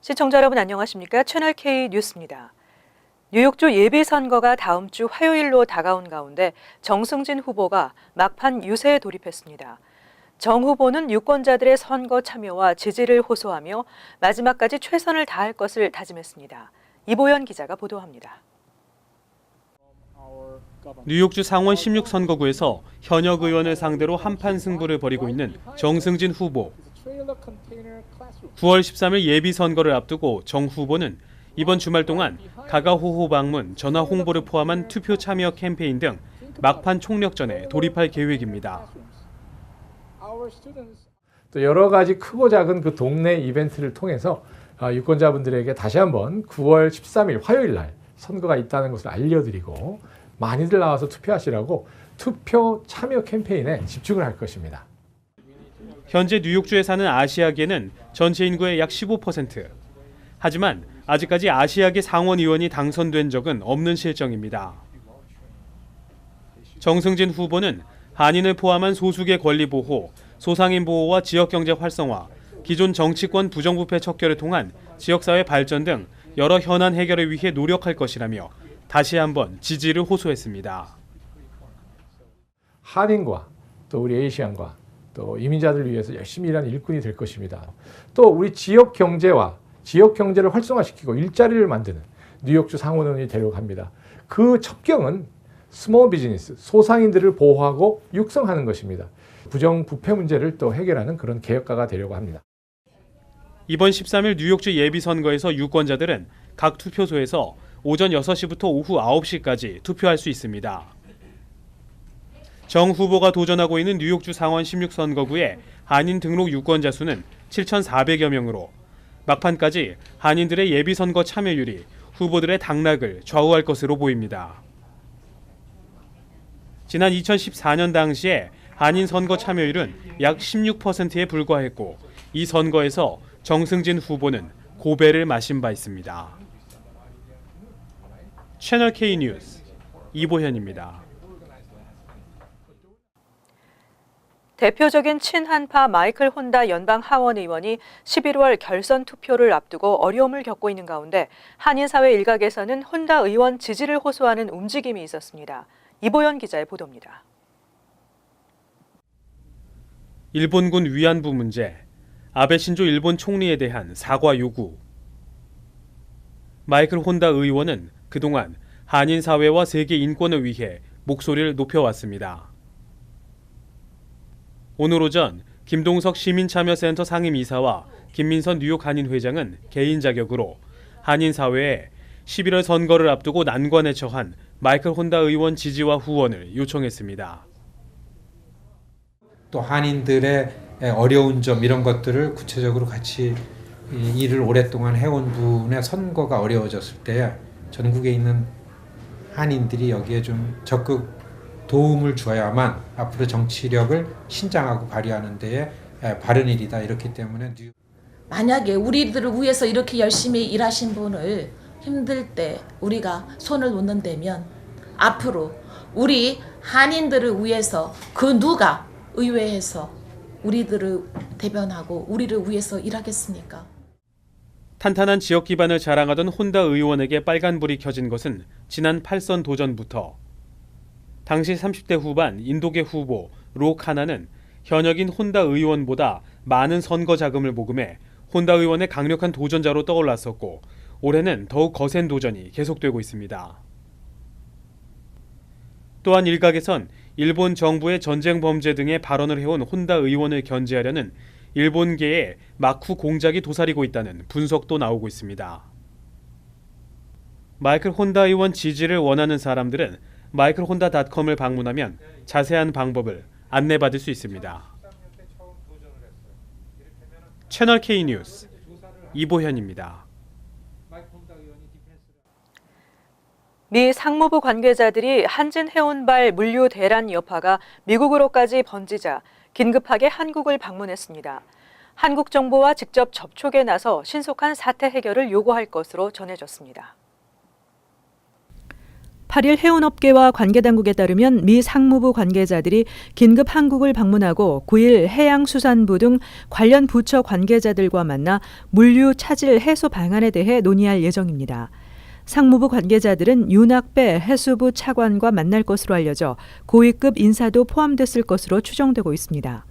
시청자 여러분 안녕하십니까? 채널K 뉴스입니다. 뉴욕주 예비선거가 다음 주 화요일로 다가온 가운데 정승진 후보가 막판 유세에 돌입했습니다. 정 후보는 유권자들의 선거 참여와 지지를 호소하며 마지막까지 최선을 다할 것을 다짐했습니다. 이보연 기자가 보도합니다. 뉴욕주 상원 16선거구에서 현역 의원을 상대로 한판 승부를 벌이고 있는 정승진 후보. 9월 13일 예비선거를 앞두고 정 후보는 이번 주말 동안 가가호호 방문, 전화 홍보를 포함한 투표 참여 캠페인 등 막판 총력전에 돌입할 계획입니다. 또 여러 가지 크고 작은 그 동네 이벤트를 통해서 유권자분들에게 다시 한번 9월 13일 화요일 날 선거가 있다는 것을 알려드리고 많이들 나와서 투표하시라고 투표 참여 캠페인에 집중을 할 것입니다. 현재 뉴욕주에 사는 아시아계는 전체 인구의 약 15%. 하지만 아직까지 아시아계 상원 의원이 당선된 적은 없는 실정입니다. 정승진 후보는 한인을 포함한 소수계 권리 보호, 소상인 보호와 지역경제 활성화, 기존 정치권 부정부패 척결을 통한 지역사회 발전 등 여러 현안 해결을 위해 노력할 것이라며 다시 한번 지지를 호소했습니다. 한인과 또 우리 에이시안과 또 이민자들을 위해서 열심히 일하는 일꾼이 될 것입니다. 또 우리 지역 경제와 지역 경제를 활성화시키고 일자리를 만드는 뉴욕주 상원의원이 되려고 합니다. 그 첩경은 스몰 비즈니스, 소상인들을 보호하고 육성하는 것입니다. 부정부패 문제를 또 해결하는 그런 개혁가가 되려고 합니다. 이번 13일 뉴욕주 예비선거에서 유권자들은 각 투표소에서 오전 6시부터 오후 9시까지 투표할 수 있습니다. 정 후보가 도전하고 있는 뉴욕주 상원 16선거구의 한인 등록 유권자 수는 7,400여 명으로 막판까지 한인들의 예비선거 참여율이 후보들의 당락을 좌우할 것으로 보입니다. 지난 2014년 당시에 한인 선거 참여율은 약 16%에 불과했고 이 선거에서 정승진 후보는 고배를 마신 바 있습니다. 채널K 뉴스 이보현입니다. 대표적인 친한파 마이클 혼다 연방 하원 의원이 11월 결선 투표를 앞두고 어려움을 겪고 있는 가운데 한인사회 일각에서는 혼다 의원 지지를 호소하는 움직임이 있었습니다. 이보연 기자의 보도입니다. 일본군 위안부 문제, 아베 신조 일본 총리에 대한 사과 요구. 마이클 혼다 의원은 그동안 한인 사회와 세계 인권을 위해 목소리를 높여왔습니다. 오늘 오전 김동석 시민참여센터 상임이사와 김민선 뉴욕 한인 회장은 개인 자격으로 한인 사회에 11월 선거를 앞두고 난관에 처한 마이클 혼다 의원 지지와 후원을 요청했습니다. 또 한인들의 어려운 점 이런 것들을 구체적으로 같이 일을 오랫동안 해온 분의 선거가 어려워졌을 때 전국에 있는 한인들이 여기에 좀 적극 도움을 주어야만 앞으로 정치력을 신장하고 발휘하는 데에 바른 일이다. 이렇기 때문에 만약에 우리들을 위해서 이렇게 열심히 일하신 분을 힘들 때 우리가 손을 놓는다면 앞으로 우리 한인들을 위해서 그 누가 의회에서 우리들을 대변하고 우리를 위해서 일하겠습니까? 탄탄한 지역 기반을 자랑하던 혼다 의원에게 빨간불이 켜진 것은 지난 8선 도전부터. 당시 30대 후반 인도계 후보 로 카나는 현역인 혼다 의원보다 많은 선거 자금을 모금해 혼다 의원의 강력한 도전자로 떠올랐었고 올해는 더욱 거센 도전이 계속되고 있습니다. 또한 일각에선 일본 정부의 전쟁 범죄 등의 발언을 해온 혼다 의원을 견제하려는 일본계의 마쿠 공작이 도사리고 있다는 분석도 나오고 있습니다. 마이클 혼다 의원 지지를 원하는 사람들은 마이클혼다.com을 방문하면 자세한 방법을 안내받을 수 있습니다. 채널K 뉴스 이보현입니다. 미 상무부 관계자들이 한진해운발 물류 대란 여파가 미국으로까지 번지자 긴급하게 한국을 방문했습니다. 한국 정부와 직접 접촉에 나서 신속한 사태 해결을 요구할 것으로 전해졌습니다. 8일 해운업계와 관계당국에 따르면 미 상무부 관계자들이 긴급 한국을 방문하고 9일 해양수산부 등 관련 부처 관계자들과 만나 물류 차질 해소 방안에 대해 논의할 예정입니다. 상무부 관계자들은 윤학배 해수부 차관과 만날 것으로 알려져 고위급 인사도 포함됐을 것으로 추정되고 있습니다.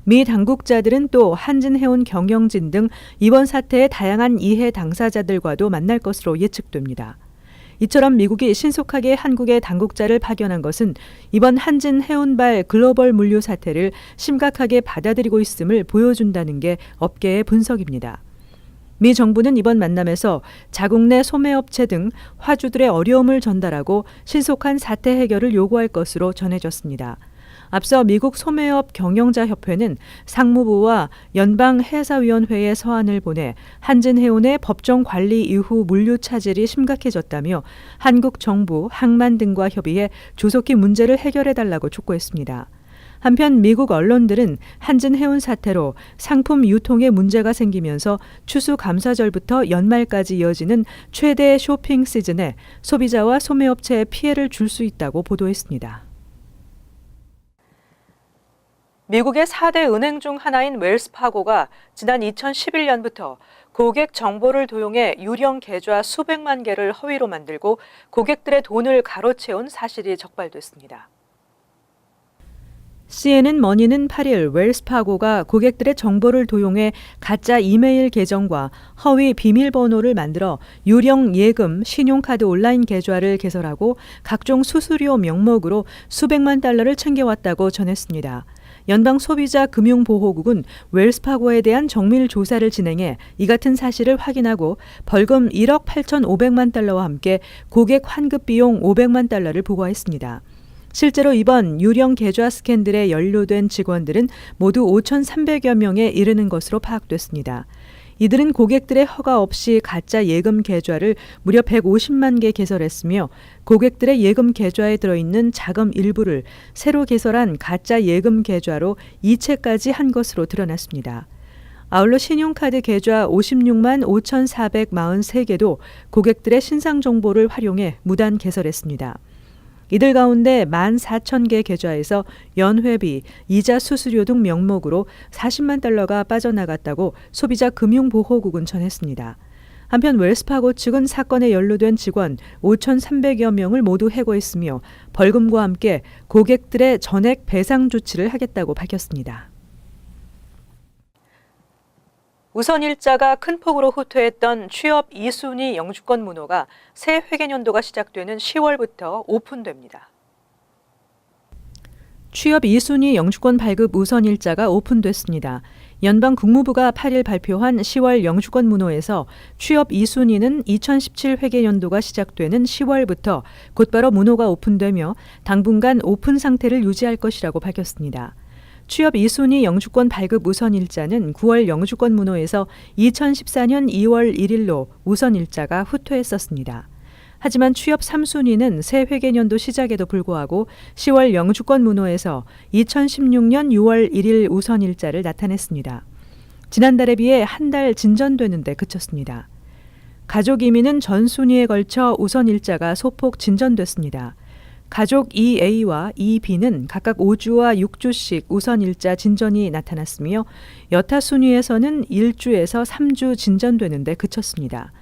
미 당국자들은 또 한진해운 경영진 등 이번 사태의 다양한 이해 당사자들과도 만날 것으로 예측됩니다. 이처럼 미국이 신속하게 한국에 당국자를 파견한 것은 이번 한진해운발 글로벌 물류 사태를 심각하게 받아들이고 있음을 보여준다는 게 업계의 분석입니다. 미 정부는 이번 만남에서 자국 내 소매업체 등 화주들의 어려움을 전달하고 신속한 사태 해결을 요구할 것으로 전해졌습니다. 앞서 미국 소매업 경영자협회는 상무부와 연방해사위원회에 서한을 보내 한진해운의 법정 관리 이후 물류 차질이 심각해졌다며 한국 정부, 항만 등과 협의해 조속히 문제를 해결해달라고 촉구했습니다. 한편 미국 언론들은 한진해운 사태로 상품 유통에 문제가 생기면서 추수감사절부터 연말까지 이어지는 최대 쇼핑 시즌에 소비자와 소매업체에 피해를 줄 수 있다고 보도했습니다. 미국의 4대 은행 중 하나인 웰스파고가 지난 2011년부터 고객 정보를 도용해 유령 계좌 수백만 개를 허위로 만들고 고객들의 돈을 가로채운 사실이 적발됐습니다. CNN 머니는 8일 웰스파고가 고객들의 정보를 도용해 가짜 이메일 계정과 허위 비밀번호를 만들어 유령 예금, 신용카드 온라인 계좌를 개설하고 각종 수수료 명목으로 수백만 달러를 챙겨왔다고 전했습니다. 연방소비자금융보호국은 웰스파고에 대한 정밀 조사를 진행해 이 같은 사실을 확인하고 벌금 1억 8,500만 달러와 함께 고객 환급 비용 500만 달러를 부과했습니다. 실제로 이번 유령 계좌 스캔들에 연루된 직원들은 모두 5,300여 명에 이르는 것으로 파악됐습니다. 이들은 고객들의 허가 없이 가짜 예금 계좌를 무려 150만 개 개설했으며 고객들의 예금 계좌에 들어있는 자금 일부를 새로 개설한 가짜 예금 계좌로 이체까지 한 것으로 드러났습니다. 아울러 신용카드 계좌 56만 5,443개도 고객들의 신상 정보를 활용해 무단 개설했습니다. 이들 가운데 14,000개 계좌에서 연회비, 이자 수수료 등 명목으로 40만 달러가 빠져나갔다고 소비자금융보호국은 전했습니다. 한편 웰스파고 측은 사건에 연루된 직원 5,300여 명을 모두 해고했으며 벌금과 함께 고객들의 전액 배상 조치를 하겠다고 밝혔습니다. 우선 일자가 큰 폭으로 후퇴했던 취업 2순위 영주권 문호가 새 회계연도가 시작되는 10월부터 오픈됩니다. 취업 2순위 영주권 발급 우선 일자가 오픈됐습니다. 연방 국무부가 8일 발표한 10월 영주권 문호에서 취업 2순위는 2017 회계연도가 시작되는 10월부터 곧바로 문호가 오픈되며 당분간 오픈 상태를 유지할 것이라고 밝혔습니다. 취업 2순위 영주권 발급 우선 일자는 9월 영주권 문호에서 2014년 2월 1일로 우선 일자가 후퇴했었습니다. 하지만 취업 3순위는 새 회계연도 시작에도 불구하고 10월 영주권 문호에서 2016년 6월 1일 우선 일자를 나타냈습니다. 지난달에 비해 한 달 진전되는 데 그쳤습니다. 가족 이민은 전 순위에 걸쳐 우선 일자가 소폭 진전됐습니다. 가족 2A와 2B는 각각 5주와 6주씩 우선 일자 진전이 나타났으며 여타 순위에서는 1주에서 3주 진전되는 데 그쳤습니다.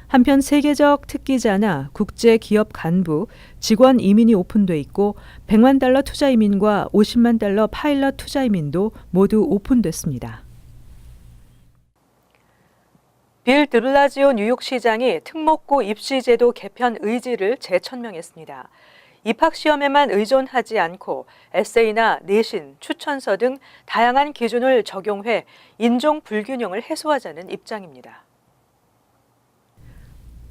한편 세계적 특기자나 국제기업 간부, 직원 이민이 오픈돼 있고 100만 달러 투자 이민과 50만 달러 파일럿 투자 이민도 모두 오픈됐습니다. 빌 드블라지오 뉴욕시장이 특목고 입시제도 개편 의지를 재천명했습니다. 입학시험에만 의존하지 않고 에세이나 내신, 추천서 등 다양한 기준을 적용해 인종 불균형을 해소하자는 입장입니다.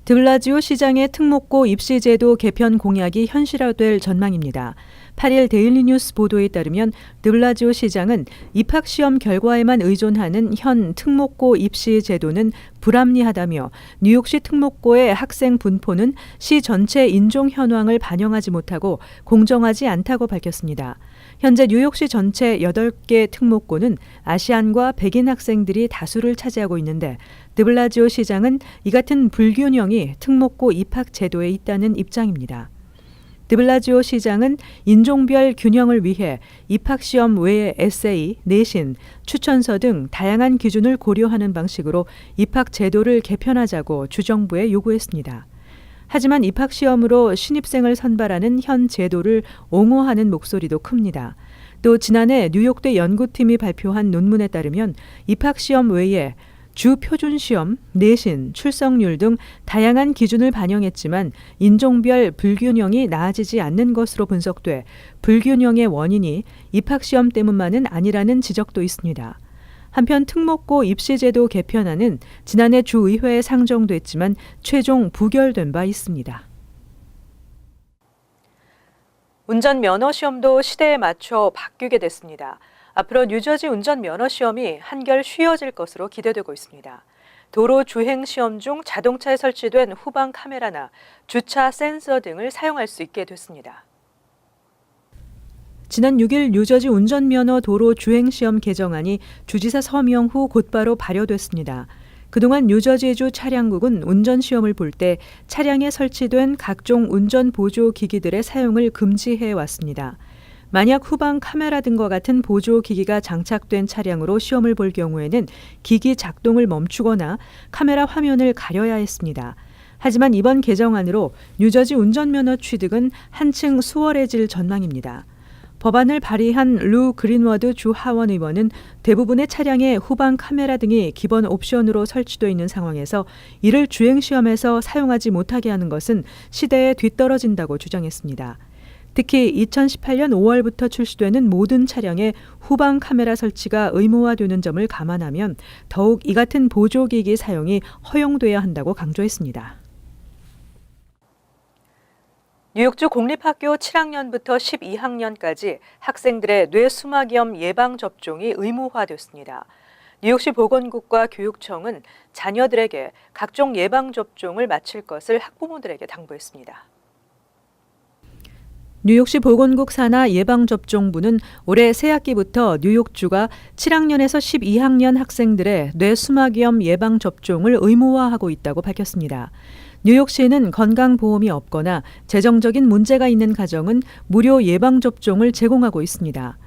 드블라지오 시장의 특목고 입시제도 개편 공약이 현실화될 전망입니다. 8일 데일리뉴스 보도에 따르면 드블라지오 시장은 입학시험 결과에만 의존하는 현 특목고 입시 제도는 불합리하다며 뉴욕시 특목고의 학생 분포는 시 전체 인종 현황을 반영하지 못하고 공정하지 않다고 밝혔습니다. 현재 뉴욕시 전체 8개 특목고는 아시안과 백인 학생들이 다수를 차지하고 있는데 드블라지오 시장은 이 같은 불균형이 특목고 입학 제도에 있다는 입장입니다. 드블라지오 시장은 인종별 균형을 위해 입학시험 외에 에세이, 내신, 추천서 등 다양한 기준을 고려하는 방식으로 입학 제도를 개편하자고 주정부에 요구했습니다. 하지만 입학시험으로 신입생을 선발하는 현 제도를 옹호하는 목소리도 큽니다. 또 지난해 뉴욕대 연구팀이 발표한 논문에 따르면 입학시험 외에 주 표준시험, 내신, 출석률 등 다양한 기준을 반영했지만 인종별 불균형이 나아지지 않는 것으로 분석돼 불균형의 원인이 입학시험 때문만은 아니라는 지적도 있습니다. 한편 특목고 입시제도 개편안은 지난해 주의회에 상정됐지만 최종 부결된 바 있습니다. 운전면허 시험도 시대에 맞춰 바뀌게 됐습니다. 앞으로 뉴저지 운전면허 시험이 한결 쉬워질 것으로 기대되고 있습니다. 도로 주행 시험 중 자동차에 설치된 후방 카메라나 주차 센서 등을 사용할 수 있게 됐습니다. 지난 6일 뉴저지 운전면허 도로 주행시험 개정안이 주지사 서명 후 곧바로 발효됐습니다. 그동안 뉴저지주 차량국은 운전시험을 볼 때 차량에 설치된 각종 운전 보조 기기들의 사용을 금지해 왔습니다. 만약 후방 카메라 등과 같은 보조 기기가 장착된 차량으로 시험을 볼 경우에는 기기 작동을 멈추거나 카메라 화면을 가려야 했습니다. 하지만 이번 개정안으로 뉴저지 운전면허 취득은 한층 수월해질 전망입니다. 법안을 발의한 루 그린워드 주 하원 의원은 대부분의 차량에 후방 카메라 등이 기본 옵션으로 설치되어 있는 상황에서 이를 주행시험에서 사용하지 못하게 하는 것은 시대에 뒤떨어진다고 주장했습니다. 특히 2018년 5월부터 출시되는 모든 차량에 후방 카메라 설치가 의무화되는 점을 감안하면 더욱 이 같은 보조기기 사용이 허용돼야 한다고 강조했습니다. 뉴욕주 공립학교 7학년부터 12학년까지 학생들의 뇌수막염 예방접종이 의무화됐습니다. 뉴욕시 보건국과 교육청은 자녀들에게 각종 예방접종을 마칠 것을 학부모들에게 당부했습니다. 뉴욕시 보건국 산하 예방접종부는 올해 새학기부터 뉴욕주가 7학년에서 12학년 학생들의 뇌수막염 예방접종을 의무화하고 있다고 밝혔습니다. 뉴욕시는 건강보험이 없거나 재정적인 문제가 있는 가정은 무료 예방접종을 제공하고 있습니다.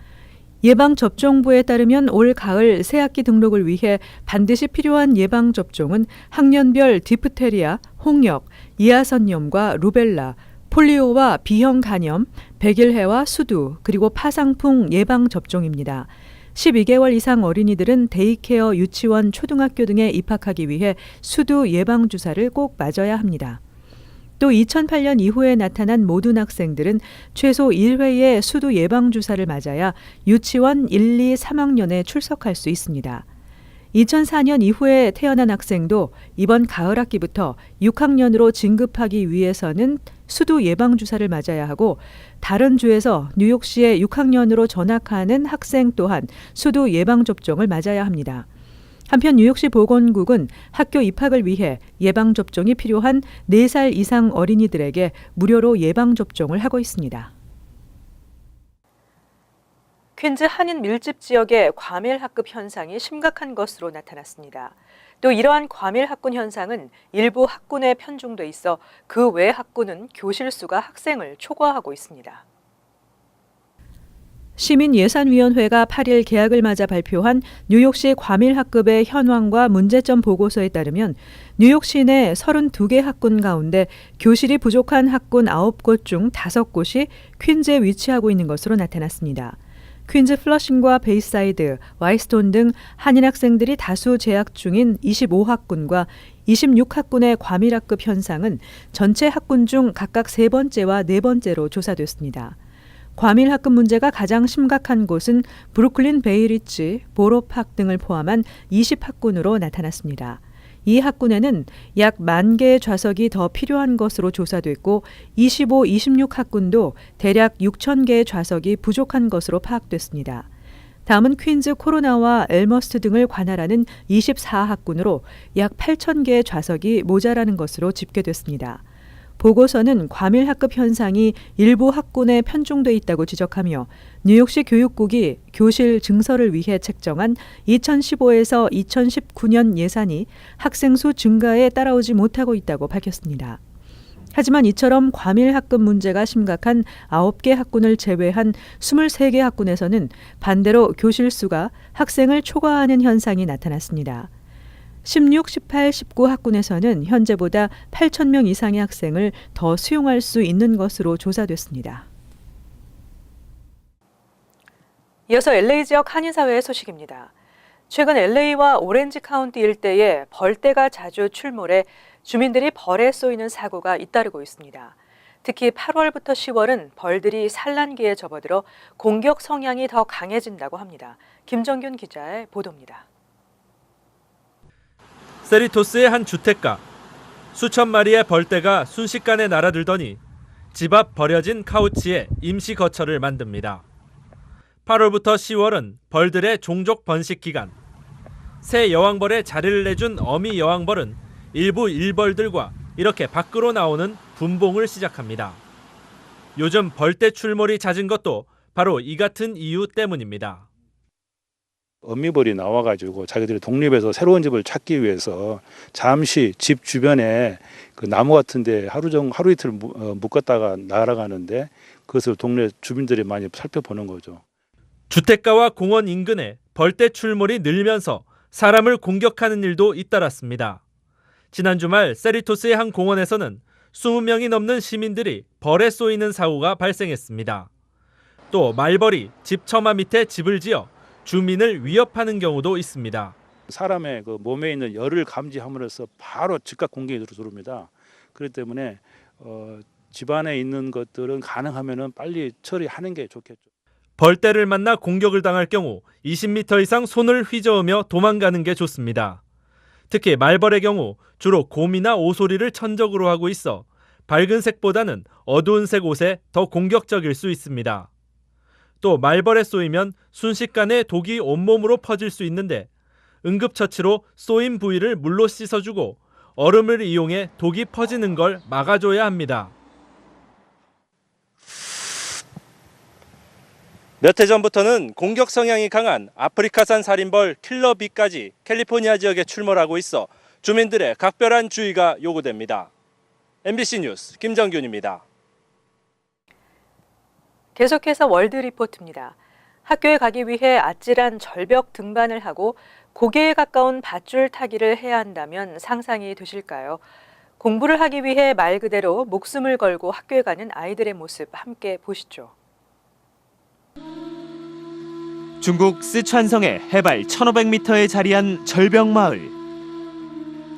예방접종부에 따르면 올 가을 새학기 등록을 위해 반드시 필요한 예방접종은 학년별 디프테리아, 홍역, 이하선염과 루벨라, 폴리오와 B형 간염, 백일해와 수두, 그리고 파상풍 예방접종입니다. 12개월 이상 어린이들은 데이케어, 유치원, 초등학교 등에 입학하기 위해 수두 예방주사를 꼭 맞아야 합니다. 또 2008년 이후에 나타난 모든 학생들은 최소 1회의 수두 예방주사를 맞아야 유치원 1, 2, 3학년에 출석할 수 있습니다. 2004년 이후에 태어난 학생도 이번 가을 학기부터 6학년으로 진급하기 위해서는 수두 예방주사를 맞아야 하고 다른 주에서 뉴욕시에 6학년으로 전학하는 학생 또한 수두 예방접종을 맞아야 합니다. 한편 뉴욕시 보건국은 학교 입학을 위해 예방접종이 필요한 4살 이상 어린이들에게 무료로 예방접종을 하고 있습니다. 퀸즈 한인 밀집 지역의 과밀학급 현상이 심각한 것으로 나타났습니다. 또 이러한 과밀학군 현상은 일부 학군에 편중돼 있어 그 외 학군은 교실 수가 학생을 초과하고 있습니다. 시민예산위원회가 8일 개학을 맞아 발표한 뉴욕시 과밀학급의 현황과 문제점 보고서에 따르면 뉴욕시 내 32개 학군 가운데 교실이 부족한 학군 9곳 중 5곳이 퀸즈에 위치하고 있는 것으로 나타났습니다. 퀸즈 플러싱과 베이사이드, 와이스톤 등 한인 학생들이 다수 재학 중인 25학군과 26학군의 과밀학급 현상은 전체 학군 중 각각 3번째와 4번째로 조사됐습니다. 과밀학급 문제가 가장 심각한 곳은 브루클린 베이리지, 보로팍 등을 포함한 20학군으로 나타났습니다. 이 학군에는 약 10,000개의 좌석이 더 필요한 것으로 조사됐고 25, 26학군도 대략 6,000개의 좌석이 부족한 것으로 파악됐습니다. 다음은 퀸즈 코로나와 엘머스트 등을 관할하는 24학군으로 약 8,000개의 좌석이 모자라는 것으로 집계됐습니다. 보고서는 과밀학급 현상이 일부 학군에 편중돼 있다고 지적하며 뉴욕시 교육국이 교실 증설을 위해 책정한 2015에서 2019년 예산이 학생 수 증가에 따라오지 못하고 있다고 밝혔습니다. 하지만 이처럼 과밀 학급 문제가 심각한 9개 학군을 제외한 23개 학군에서는 반대로 교실 수가 학생을 초과하는 현상이 나타났습니다. 16, 18, 19 학군에서는 현재보다 8,000명 이상의 학생을 더 수용할 수 있는 것으로 조사됐습니다. 이어서 LA 지역 한인사회의 소식입니다. 최근 LA와 오렌지 카운티 일대에 벌떼가 자주 출몰해 주민들이 벌에 쏘이는 사고가 잇따르고 있습니다. 특히 8월부터 10월은 벌들이 산란기에 접어들어 공격 성향이 더 강해진다고 합니다. 김정균 기자의 보도입니다. 세리토스의 한 주택가. 수천 마리의 벌떼가 순식간에 날아들더니 집 앞 버려진 카우치에 임시 거처를 만듭니다. 8월부터 10월은 벌들의 종족 번식 기간. 새 여왕벌에 자리를 내준 어미 여왕벌은 일부 일벌들과 이렇게 밖으로 나오는 분봉을 시작합니다. 요즘 벌떼 출몰이 잦은 것도 바로 이 같은 이유 때문입니다. 어미벌이 나와가지고 자기들이 독립해서 새로운 집을 찾기 위해서 잠시 집 주변에 그 나무 같은데 하루 이틀 묵었다가 날아가는데 그것을 동네 주민들이 많이 살펴보는 거죠. 주택가와 공원 인근에 벌떼 출몰이 늘면서 사람을 공격하는 일도 잇따랐습니다. 지난 주말 세리토스의 한 공원에서는 20명이 넘는 시민들이 벌에 쏘이는 사고가 발생했습니다. 또 말벌이 집 처마 밑에 집을 지어 주민을 위협하는 경우도 있습니다. 사람의 그 몸에 있는 열을 감지함으로써 바로 즉각 공격이 들어옵니다. 그렇기 때문에 집안에 있는 것들은 가능하면 빨리 처리하는 게 좋겠죠. 벌떼를 만나 공격을 당할 경우 20m 이상 손을 휘저으며 도망가는 게 좋습니다. 특히 말벌의 경우 주로 곰이나 오소리를 천적으로 하고 있어 밝은 색보다는 어두운 색 옷에 더 공격적일 수 있습니다. 또 말벌에 쏘이면 순식간에 독이 온몸으로 퍼질 수 있는데 응급처치로 쏘인 부위를 물로 씻어주고 얼음을 이용해 독이 퍼지는 걸 막아줘야 합니다. 몇 해 전부터는 공격 성향이 강한 아프리카산 살인벌 킬러비까지 캘리포니아 지역에 출몰하고 있어 주민들의 각별한 주의가 요구됩니다. MBC 뉴스 김정균입니다. 계속해서 월드 리포트입니다. 학교에 가기 위해 아찔한 절벽 등반을 하고 고개에 가까운 밧줄 타기를 해야 한다면 상상이 되실까요? 공부를 하기 위해 말 그대로 목숨을 걸고 학교에 가는 아이들의 모습 함께 보시죠. 중국 쓰촨성의 해발 1,500m에 자리한 절벽마을.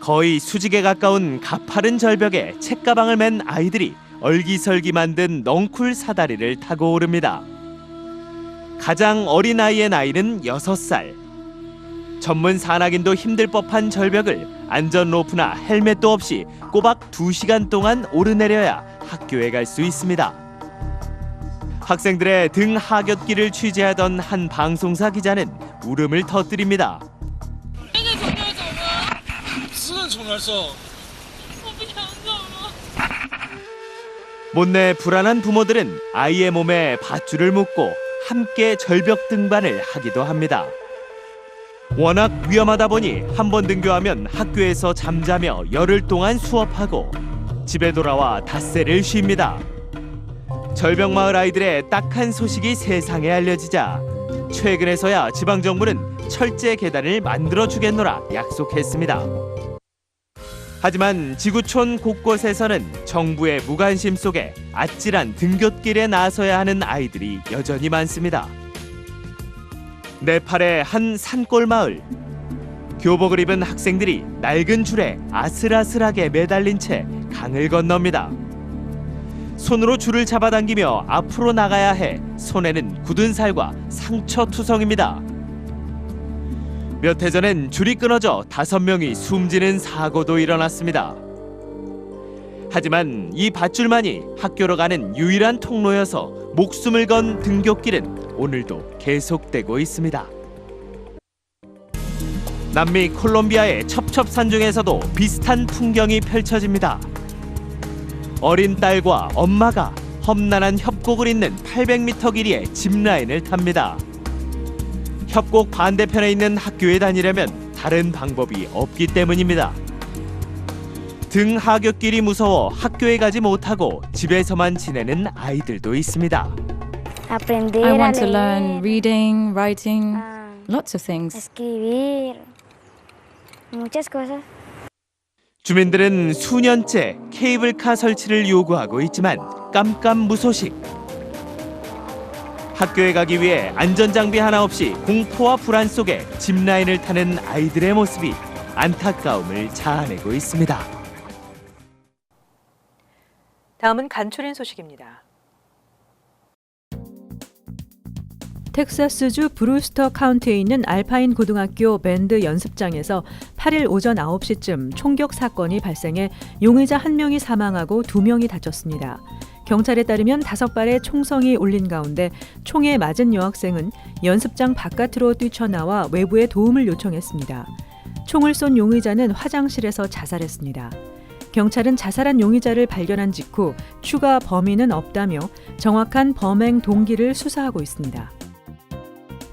거의 수직에 가까운 가파른 절벽에 책가방을 맨 아이들이 얼기설기 만든 넝쿨 사다리를 타고 오릅니다. 가장 어린 아이의 나이는 6살. 전문 산악인도 힘들 법한 절벽을 안전 로프나 헬멧도 없이 꼬박 2시간 동안 오르내려야 학교에 갈 수 있습니다. 학생들의 등 하굣길을 취재하던 한 방송사 기자는 울음을 터뜨립니다. 못내 불안한 부모들은 아이의 몸에 밧줄을 묶고 함께 절벽 등반을 하기도 합니다. 워낙 위험하다 보니 한 번 등교하면 학교에서 잠자며 열흘 동안 수업하고 집에 돌아와 닷새를 쉽니다. 절벽마을 아이들의 딱한 소식이 세상에 알려지자 최근에서야 지방정부는 철제 계단을 만들어주겠노라 약속했습니다. 하지만 지구촌 곳곳에서는 정부의 무관심 속에 아찔한 등굣길에 나서야 하는 아이들이 여전히 많습니다. 네팔의 한 산골 마을. 교복을 입은 학생들이 낡은 줄에 아슬아슬하게 매달린 채 강을 건넙니다. 손으로 줄을 잡아당기며 앞으로 나가야 해 손에는 굳은 살과 상처투성입니다. 몇 해 전엔 줄이 끊어져 5명이 숨지는 사고도 일어났습니다. 하지만 이 밧줄만이 학교로 가는 유일한 통로여서 목숨을 건 등굣길은 오늘도 계속되고 있습니다. 남미 콜롬비아의 첩첩산 중에서도 비슷한 풍경이 펼쳐집니다. 어린 딸과 엄마가 험난한 협곡을 잇는 800m 길이의 짚라인을 탑니다. 협곡 반대편에 있는 학교에 다니려면 다른 방법이 없기 때문입니다. 등 하굣길이 무서워 학교에 가지 못하고 집에서만 지내는 아이들도 있습니다. Aprender I a want to leer, learn reading, writing, a lots of things. escribir, muchas cosas. 주민들은 수년째 케이블카 설치를 요구하고 있지만 깜깜무소식. 학교에 가기 위해 안전장비 하나 없이 공포와 불안 속에 짚라인을 타는 아이들의 모습이 안타까움을 자아내고 있습니다. 다음은 간추린 소식입니다. 텍사스주 브루스터 카운티에 있는 알파인 고등학교 밴드 연습장에서 8일 오전 9시쯤 총격 사건이 발생해 용의자 1명이 사망하고 2명이 다쳤습니다. 경찰에 따르면 5발의 총성이 울린 가운데 총에 맞은 여학생은 연습장 바깥으로 뛰쳐나와 외부의 도움을 요청했습니다. 총을 쏜 용의자는 화장실에서 자살했습니다. 경찰은 자살한 용의자를 발견한 직후 추가 범인은 없다며 정확한 범행 동기를 수사하고 있습니다.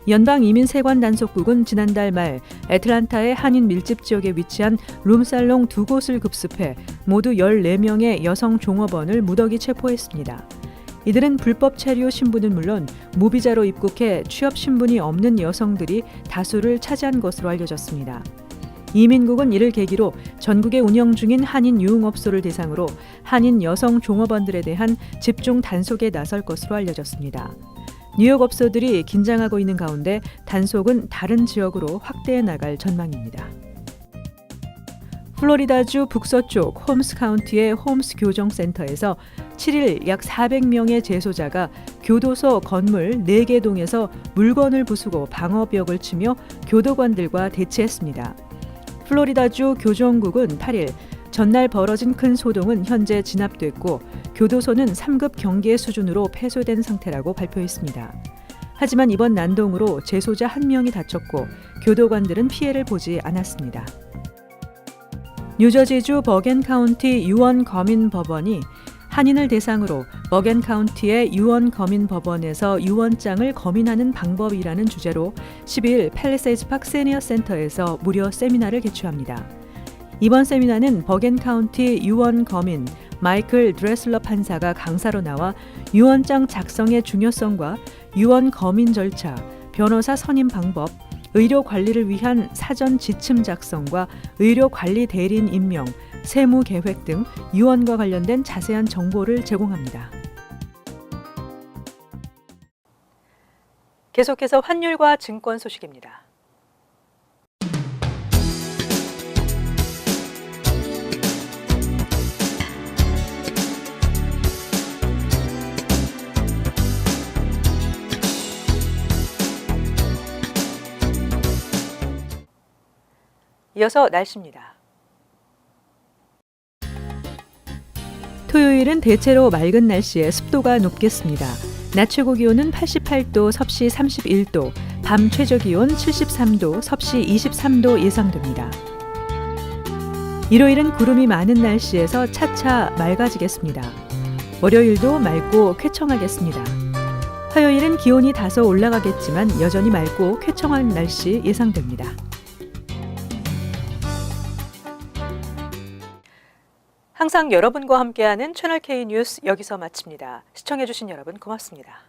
연방이민세관 단속국은 지난달 말 애틀란타의 한인 밀집 지역에 위치한 룸살롱 2곳을 급습해 모두 14명의 여성 종업원을 무더기 체포했습니다. 이들은 불법 체류 신분은 물론 무비자로 입국해 취업 신분이 없는 여성들이 다수를 차지한 것으로 알려졌습니다. 이민국은 이를 계기로 전국에 운영 중인 한인 유흥업소를 대상으로 한인 여성 종업원들에 대한 집중 단속에 나설 것으로 알려졌습니다. 뉴욕 업소들이 긴장하고 있는 가운데 단속은 다른 지역으로 확대해 나갈 전망입니다. 플로리다주 북서쪽 홈스 카운티의 홈스 교정센터에서 7일 약 400명의 재소자가 교도소 건물 4개 동에서 물건을 부수고 방어벽을 치며 교도관들과 대치했습니다. 플로리다주 교정국은 8일 전날 벌어진 큰 소동은 현재 진압됐고 교도소는 3급 경계 수준으로 폐쇄된 상태라고 발표했습니다. 하지만 이번 난동으로 재소자 1명이 다쳤고 교도관들은 피해를 보지 않았습니다. 뉴저지주 버겐 카운티 유언 거민 법원이 한인을 대상으로 버겐 카운티의 유언 거민 법원에서 유언장을 거민하는 방법이라는 주제로 12일 팰리세이드 파크 세니어 센터에서 무료 세미나를 개최합니다. 이번 세미나는 버겐 카운티 유언 거민 마이클 드레슬러 판사가 강사로 나와 유언장 작성의 중요성과 유언 거민 절차, 변호사 선임 방법, 의료 관리를 위한 사전 지침 작성과 의료 관리 대리인 임명, 세무 계획 등 유언과 관련된 자세한 정보를 제공합니다. 계속해서 환율과 증권 소식입니다. 이어서 날씨입니다. 토요일은 대체로 맑은 날씨에 습도가 높겠습니다. 낮 최고 기온은 88도, 섭씨 31도, 밤 최저 기온 73도, 섭씨 23도 예상됩니다. 일요일은 구름이 많은 날씨에서 차차 맑아지겠습니다. 월요일도 맑고 쾌청하겠습니다. 화요일은 기온이 다소 올라가겠지만 여전히 맑고 쾌청한 날씨 예상됩니다. 항상 여러분과 함께하는 채널K 뉴스 여기서 마칩니다. 시청해주신 여러분 고맙습니다.